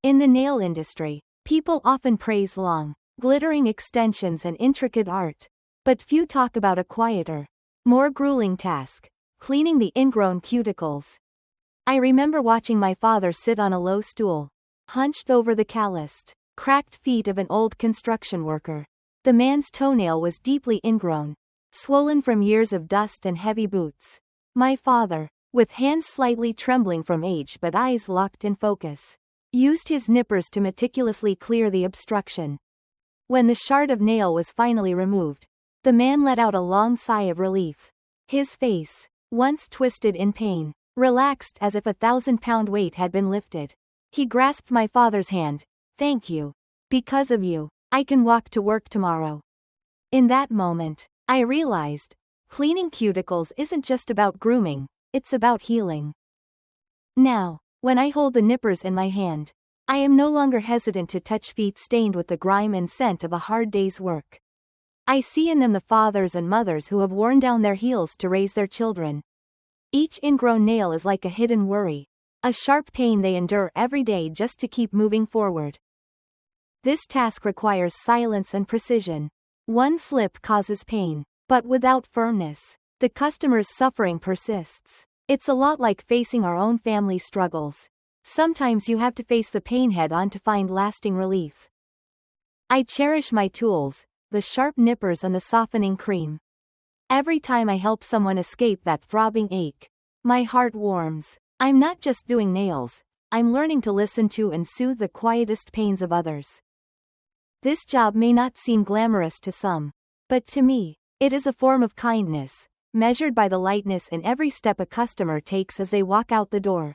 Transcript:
In the nail industry, people often praise long, glittering extensions and intricate art, but few talk about a quieter, more grueling task: cleaning the ingrown cuticles. I remember watching my father sit on a low stool, hunched over the calloused, cracked feet of an old construction worker. The man's toenail was deeply ingrown, swollen from years of dust and heavy boots. My father, with hands slightly trembling from age but eyes locked in focus, used his nippers to meticulously clear the obstruction. When the shard of nail was finally removed, the man let out a long sigh of relief. His face, once twisted in pain, relaxed as if a 1,000-pound weight had been lifted. He grasped my father's hand. "Thank you. Because of you, I can walk to work tomorrow." In that moment, I realized, cleaning cuticles isn't just about grooming, it's about healing. Now, when I hold the nippers in my hand, I am no longer hesitant to touch feet stained with the grime and scent of a hard day's work. I see in them the fathers and mothers who have worn down their heels to raise their children. Each ingrown nail is like a hidden worry, a sharp pain they endure every day just to keep moving forward. This task requires silence and precision. One slip causes pain, but without firmness, the customer's suffering persists. It's a lot like facing our own family struggles. Sometimes you have to face the pain head-on to find lasting relief. I cherish my tools, the sharp nippers and the softening cream. Every time I help someone escape that throbbing ache, my heart warms. I'm not just doing nails, I'm learning to listen to and soothe the quietest pains of others. This job may not seem glamorous to some, but to me, it is a form of kindness, measured by the lightness in every step a customer takes as they walk out the door.